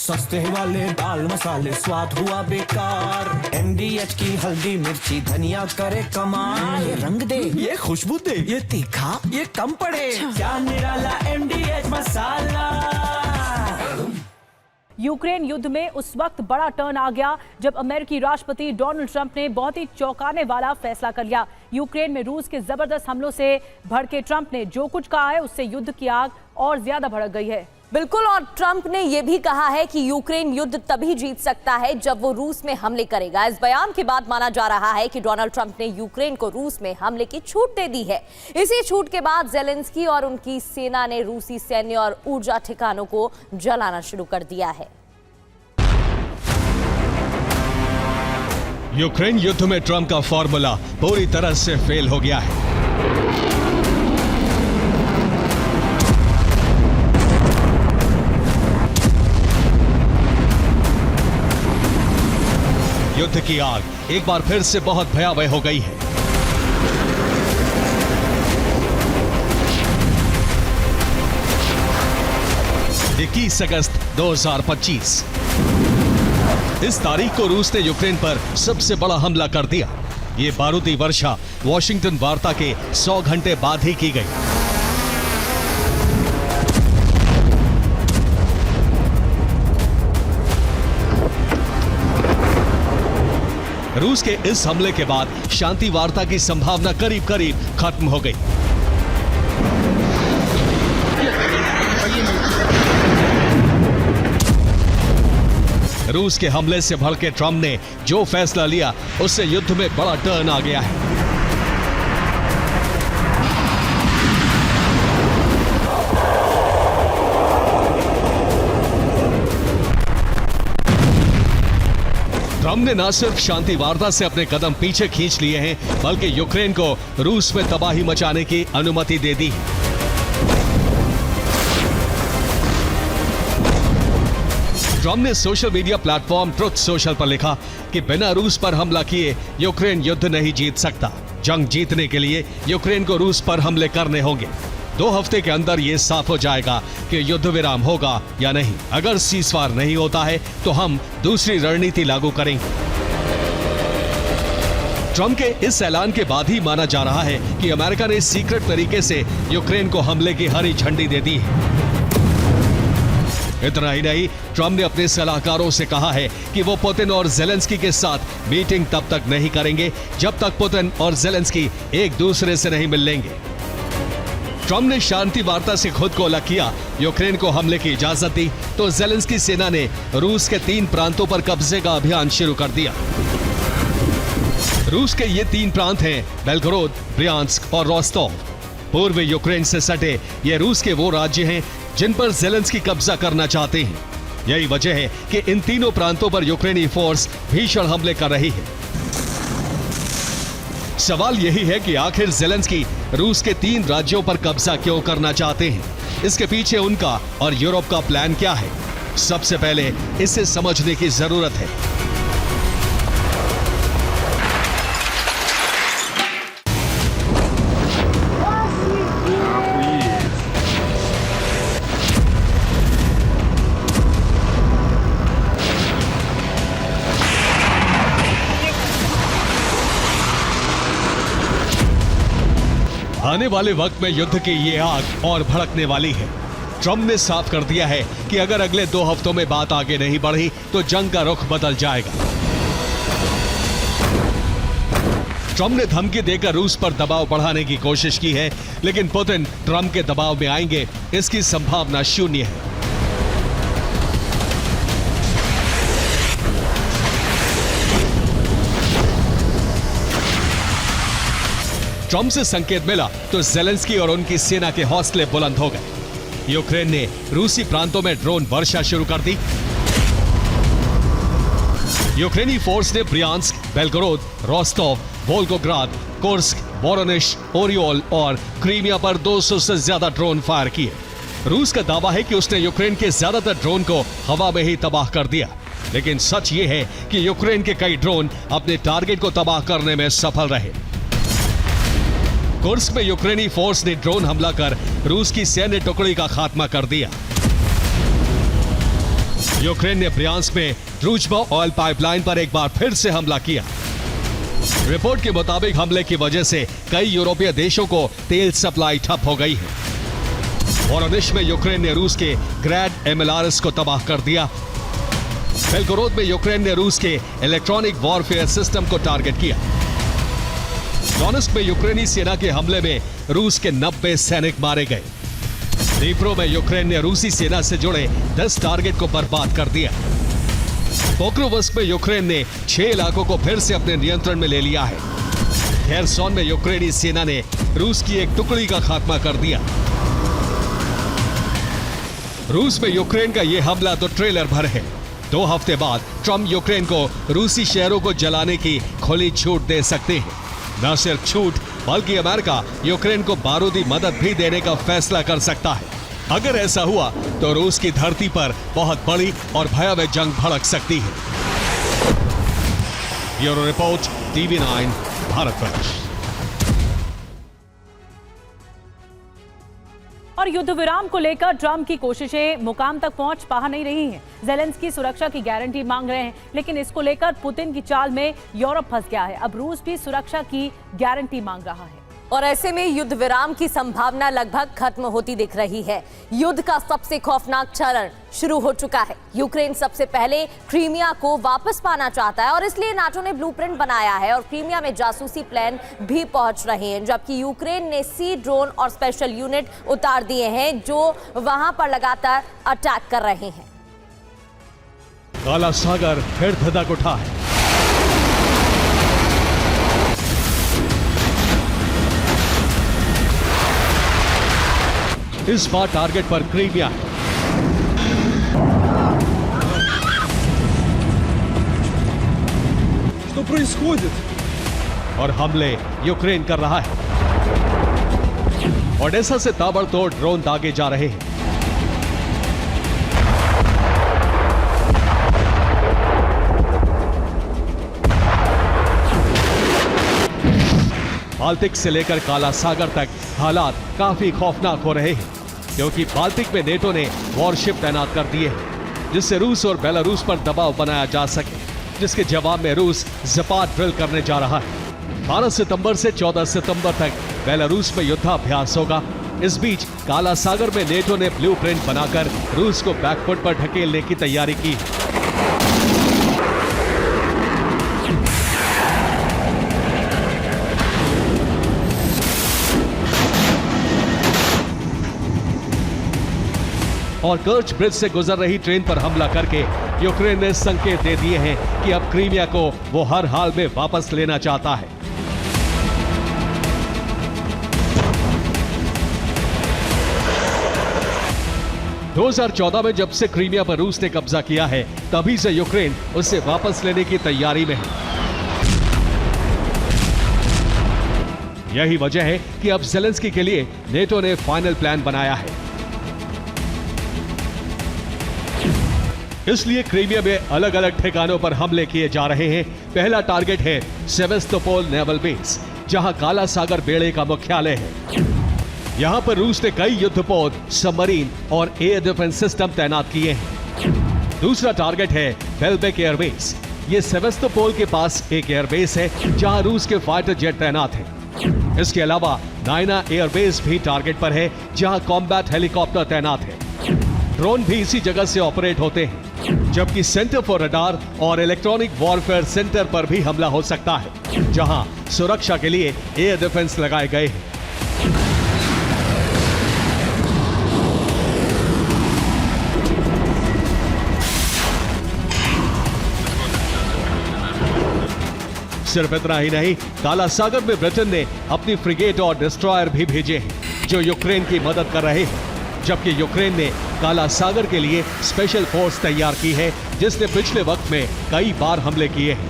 सस्ते वाले दाल मसाले स्वाद हुआ बेकार। MDH की हल्दी मिर्ची धनिया करे कमाल। ये रंग दे, ये खुशबू दे, ये तीखा, ये कम पड़े। क्या निराला MDH मसाला। यूक्रेन युद्ध में उस वक्त बड़ा टर्न आ गया जब अमेरिकी राष्ट्रपति डोनाल्ड ट्रंप ने बहुत ही चौंकाने वाला फैसला कर लिया। यूक्रेन में रूस के जबरदस्त हमलों से भड़के ट्रंप ने जो कुछ कहा है उससे युद्ध की आग और ज्यादा भड़क गई है। बिल्कुल, और ट्रंप ने यह भी कहा है कि यूक्रेन युद्ध तभी जीत सकता है जब वो रूस में हमले करेगा। इस बयान के बाद माना जा रहा है कि डोनाल्ड ट्रंप ने यूक्रेन को रूस में हमले की छूट दे दी है। इसी छूट के बाद जेलेंस्की और उनकी सेना ने रूसी सैन्य और ऊर्जा ठिकानों को जलाना शुरू कर दिया है। यूक्रेन युद्ध में ट्रंप का फॉर्मूला पूरी तरह से फेल हो गया है। युद्ध की आग एक बार फिर से बहुत भयावह हो गई है। इक्कीस अगस्त 2025 इस तारीख को रूस ने यूक्रेन पर सबसे बड़ा हमला कर दिया। ये बारूदी वर्षा वॉशिंगटन वार्ता के 100 घंटे बाद ही की गई। रूस के इस हमले के बाद शांति वार्ता की संभावना करीब करीब खत्म हो गई। रूस के हमले से भड़के ट्रंप ने जो फैसला लिया उससे युद्ध में बड़ा टर्न आ गया है। ट्रंप ने न सिर्फ शांति वार्ता से अपने कदम पीछे खींच लिए हैं, बल्कि यूक्रेन को रूस में तबाही मचाने की अनुमति दे दी है। ट्रंप ने social media platform truth social पर लिखा कि बिना रूस पर हमला किए यूक्रेन युद्ध नहीं जीत सकता। जंग जीतने के लिए यूक्रेन को रूस पर हमले करने होंगे। 2 हफ्ते के अंदर यह साफ हो जाएगा कि युद्ध विराम होगा या नहीं। अगर सीजफायर नहीं होता है तो हम दूसरी रणनीति लागू करेंगे। ट्रंप के इस ऐलान के बाद ही माना जा रहा है कि अमेरिका ने सीक्रेट तरीके से यूक्रेन को हमले की हरी झंडी दे दी है। इतना ही नहीं, ट्रंप ने अपने सलाहकारों से कहा है कि वो पुतिन और जेलेंस्की के साथ मीटिंग तब तक नहीं करेंगे जब तक पुतिन और जेलेंस्की एक दूसरे से नहीं मिल लेंगे। ट्रंप ने शांति वार्ता से खुद को अलग किया, यूक्रेन को हमले की इजाजत दी तो जेलेंस्की सेना ने रूस के 3 प्रांतों पर कब्जे का अभियान शुरू कर दिया। रूस के ये 3 प्रांत हैं बेलगोरोद, ब्रियांस्क और रोस्टोव। पूर्व यूक्रेन से सटे ये रूस के वो राज्य हैं जिन पर जेलेंस्की कब्जा करना चाहते हैं। यही वजह है कि इन तीनों प्रांतों पर यूक्रेनी फोर्स भीषण हमले कर रही है। सवाल यही है कि आखिर जेलेंस्की रूस के 3 राज्यों पर कब्जा क्यों करना चाहते हैं? इसके पीछे उनका और यूरोप का प्लान क्या है? सबसे पहले इसे समझने की जरूरत है। आने वाले वक्त में युद्ध की ये आग और भड़कने वाली है। ट्रंप ने साफ कर दिया है कि अगर अगले 2 हफ्तों में बात आगे नहीं बढ़ी तो जंग का रुख बदल जाएगा। ट्रंप ने धमकी देकर रूस पर दबाव बढ़ाने की कोशिश की है, लेकिन पुतिन ट्रंप के दबाव में आएंगे इसकी संभावना शून्य है। ट्रंप से संकेत मिला तो जेलेंस्की और उनकी सेना के हौसले बुलंद हो गए। यूक्रेन ने रूसी प्रांतों में ड्रोन वर्षा शुरू कर दी। यूक्रेनी फोर्स ने Bryansk, Belgorod, Rostov, Volgograd, Kursk, Voronezh, Oryol और क्रीमिया पर 200 से ज्यादा ड्रोन फायर किए। रूस का दावा है कि उसने यूक्रेन के ज्यादातर ड्रोन को हवा में ही तबाह कर दिया, लेकिन सच ये है कि यूक्रेन के कई ड्रोन अपने टारगेट को तबाह करने में सफल रहे। कुर्स्क में यूक्रेनी फोर्स ने ड्रोन हमला कर रूस की सैन्य टुकड़ी का खात्मा कर दिया। यूक्रेन ने ब्रियांस्क में ड्रूजबा ऑयल पाइपलाइन पर एक बार फिर से हमला किया। रिपोर्ट के मुताबिक हमले की वजह से कई यूरोपीय देशों को तेल सप्लाई ठप हो गई है। वोरोनिश में यूक्रेन ने रूस के ग्रैड एमएलआरएस को तबाह कर दिया। बेलगोरोद में यूक्रेन ने रूस के इलेक्ट्रॉनिक वॉरफेयर सिस्टम को टारगेट किया। डोनेस्क में यूक्रेनी सेना के हमले में रूस के 90 सैनिक मारे गए। दीप्रो में यूक्रेन ने रूसी सेना से जुड़े 10 टारगेट को बर्बाद कर दिया। पोक्रोवस्क में यूक्रेन ने 6 इलाकों को फिर से अपने नियंत्रण में ले लिया है। खेरसोन में यूक्रेनी सेना ने रूस की एक टुकड़ी का खात्मा कर दिया। रूस में यूक्रेन का यह हमला तो ट्रेलर भर है। 2 हफ्ते बाद ट्रंप यूक्रेन को रूसी शहरों को जलाने की खुली छूट दे सकते हैं। न सिर्फ छूट बल्कि अमेरिका यूक्रेन को बारूदी मदद भी देने का फैसला कर सकता है। अगर ऐसा हुआ तो रूस की धरती पर बहुत बड़ी और भयावह जंग भड़क सकती है। Bureau report, TV9 Bharatvarsh. और युद्ध विराम को लेकर ट्रंप की कोशिशें मुकाम तक पहुंच पा नहीं रही हैं। ज़ेलेंस्की सुरक्षा की गारंटी मांग रहे हैं, लेकिन इसको लेकर पुतिन की चाल में यूरोप फंस गया है। अब रूस भी सुरक्षा की गारंटी मांग रहा है और ऐसे में युद्ध विराम की संभावना लगभग खत्म होती दिख रही है। युद्ध का सबसे खौफनाक चरण शुरू हो चुका है। यूक्रेन सबसे पहले क्रीमिया को वापस पाना चाहता है और इसलिए नाटो ने ब्लूप्रिंट बनाया है और क्रीमिया में जासूसी प्लान भी पहुंच रहे हैं, जबकि यूक्रेन ने सी ड्रोन और स्पेशल यूनिट उतार दिए हैं जो वहां पर लगातार अटैक कर रहे हैं। काला सागर फिर धधक उठा है। इस बार टारगेट पर क्रीमिया है। Что происходит? और हमले यूक्रेन कर रहा है। ओडेसा से ताबड़तोड़ ड्रोन दागे जा रहे हैं। बाल्टिक से लेकर काला सागर तक हालात काफी खौफनाक हो रहे हैं, क्योंकि बाल्टिक में नेटो ने वॉरशिप तैनात कर दिए हैं, जिससे रूस और बेलारूस पर दबाव बनाया जा सके, जिसके जवाब में रूस ज़पाद ड्रिल करने जा रहा है। 12 सितंबर से 14 सितंबर तक बेलारूस में युद्धाभ्यास होगा। इस बीच काला सागर में नेटो ने ब्लूप्रिंट बनाकर रूस को बैकफुट पर ढकेलने की तैयारी की है। और कर्च ब्रिज से गुजर रही ट्रेन पर हमला करके यूक्रेन ने संकेत दे दिए हैं कि अब क्रीमिया को वो हर हाल में वापस लेना चाहता है। दो 2014 में जब से क्रीमिया पर रूस ने कब्जा किया है, तभी से यूक्रेन उसे वापस लेने की तैयारी में है। यही वजह है कि अब ज़ेलेंस्की के लिए नेटो ने फाइनल प्लान बनाया है। इसलिए क्रीमिया में अलग अलग ठिकानों पर हमले किए जा रहे हैं। पहला टारगेट है सेवेस्तोपोल नेवल बेस, जहां काला सागर बेड़े का मुख्यालय है। यहां पर रूस ने कई युद्धपोत, सबमरीन और एयर डिफेंस सिस्टम तैनात किए हैं। दूसरा टारगेट है बेल्बेक एयरबेस। ये सेवेस्तोपोल के पास एक एयरबेस है जहां रूस के फाइटर जेट तैनात हैं। इसके अलावा नाइना एयरबेस भी टारगेट पर है, जहां कॉम्बैट हेलीकॉप्टर तैनात है। ड्रोन भी इसी जगह से ऑपरेट होते हैं, जबकि सेंटर फॉर रडार और इलेक्ट्रॉनिक वॉरफेयर सेंटर पर भी हमला हो सकता है, जहां सुरक्षा के लिए एयर डिफेंस लगाए गए हैं। सिर्फ इतना ही नहीं, काला सागर में ब्रिटेन ने अपनी फ्रिगेट और डिस्ट्रॉयर भी भेजे हैं, जो यूक्रेन की मदद कर रहे हैं, जबकि यूक्रेन ने काला सागर के लिए स्पेशल फोर्स तैयार की है, जिसने पिछले वक्त में कई बार हमले किए हैं।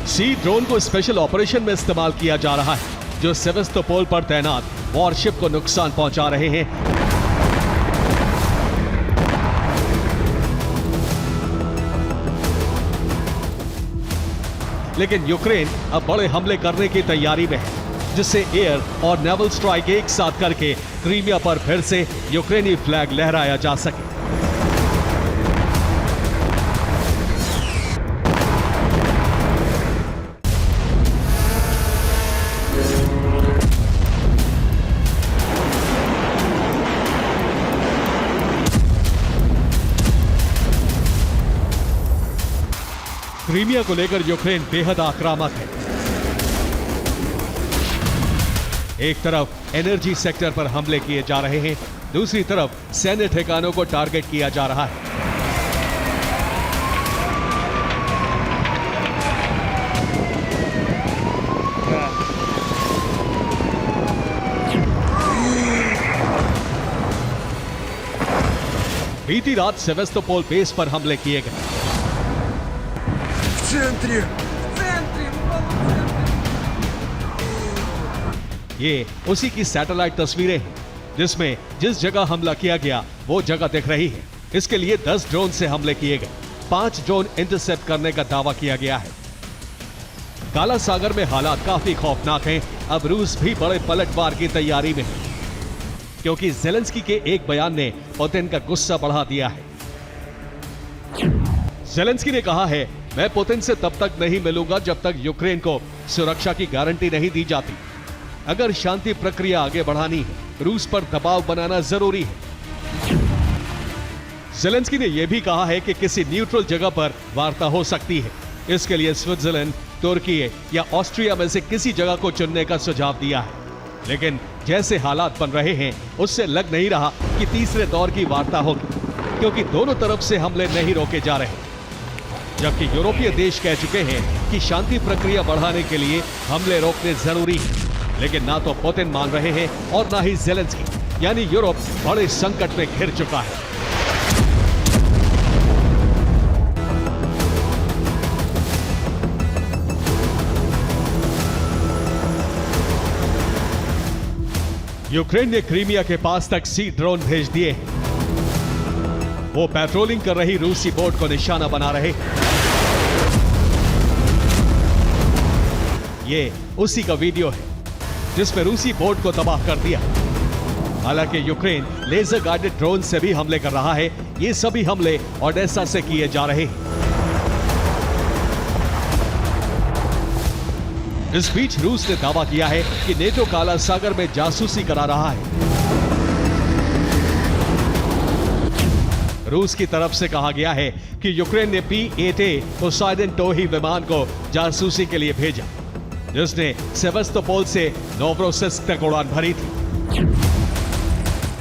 सी ड्रोन को स्पेशल ऑपरेशन में इस्तेमाल किया जा रहा है, जो सेवेस्तोपोल पर तैनात वॉरशिप को नुकसान पहुंचा रहे हैं। लेकिन यूक्रेन अब बड़े हमले करने की तैयारी में है। जिससे एयर और नेवल स्ट्राइक एक साथ करके क्रीमिया पर फिर से यूक्रेनी फ्लैग लहराया जा सके। क्रीमिया को लेकर यूक्रेन बेहद आक्रामक है। एक तरफ एनर्जी सेक्टर पर हमले किए जा रहे हैं, दूसरी तरफ सैन्य ठिकानों को टारगेट किया जा रहा है। बीती रात सेवेस्तोपोल बेस पर हमले किए गए। ये उसी की सैटेलाइट तस्वीरें हैं जिसमें जिस जगह हमला किया गया वो जगह दिख रही है। इसके लिए 10 ड्रोन से हमले किए गए। 5 ड्रोन इंटरसेप्ट करने का दावा किया गया है। काला सागर में हालात काफी खौफनाक हैं। अब रूस भी बड़े पलटवार की तैयारी में है, क्योंकि ज़ेलेंस्की के एक बयान ने पुतिन का गुस्सा बढ़ा दिया है। ज़ेलेंस्की ने कहा है, मैं पुतिन से तब तक नहीं मिलूंगा जब तक यूक्रेन को सुरक्षा की गारंटी नहीं दी जाती। अगर शांति प्रक्रिया आगे बढ़ानी है, रूस पर दबाव बनाना जरूरी है। ज़ेलेंस्की ने यह भी कहा है कि किसी न्यूट्रल जगह पर वार्ता हो सकती है। इसके लिए स्विट्जरलैंड, तुर्की या ऑस्ट्रिया में से किसी जगह को चुनने का सुझाव दिया है। लेकिन जैसे हालात बन रहे हैं, उससे लग नहीं रहा कि तीसरे दौर की वार्ता होगी, क्योंकि दोनों तरफ से हमले नहीं रोके जा रहे। जबकि यूरोपीय देश कह चुके हैं कि शांति प्रक्रिया बढ़ाने के लिए हमले रोकने जरूरी है। लेकिन ना तो पुतिन मान रहे हैं और ना ही ज़ेलेंस्की, यानी यूरोप बड़े संकट में घिर चुका है। यूक्रेन ने क्रीमिया के पास तक सी ड्रोन भेज दिए हैं। वो पेट्रोलिंग कर रही रूसी बोट को निशाना बना रहे। ये उसी का वीडियो है जिसमें रूसी बोट को तबाह कर दिया। हालांकि यूक्रेन लेजर गाइडेड ड्रोन से भी हमले कर रहा है। ये सभी हमले ओडेसा से किए जा रहे हैं। इस बीच रूस ने दावा किया है कि नेटो काला सागर में जासूसी करा रहा है। रूस की तरफ से कहा गया है कि यूक्रेन ने P-8A पोसाइडन टोही विमान को जासूसी के लिए भेजा, जिसने सेवेस्तोपोल से नोवरोसिस्क तक उड़ान भरी थी।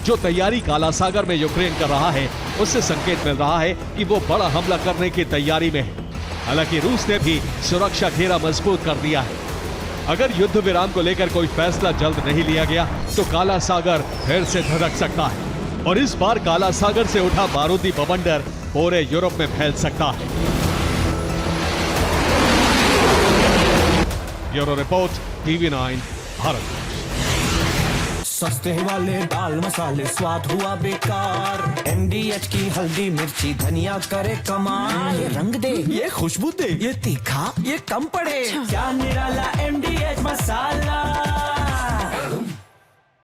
जो तैयारी काला सागर में यूक्रेन कर रहा है, उससे संकेत मिल रहा है कि वो बड़ा हमला करने की तैयारी में है। हालांकि रूस ने भी सुरक्षा घेरा मजबूत कर दिया है। अगर युद्ध विराम को लेकर कोई फैसला जल्द नहीं लिया गया तो काला सागर फिर से धधक सकता है, और इस बार काला सागर से उठा बारूदी बवंडर पूरे यूरोप में फैल सकता है। Bureau report, TV9 Bharat. सस्ते वाले दाल मसाले स्वाद हुआ बेकार। MDH की हल्दी मिर्ची धनिया करे कमाल। ये रंग दे, ये खुशबू दे, ये तीखा, ये कम पड़े। क्या निराला MDH मसाला।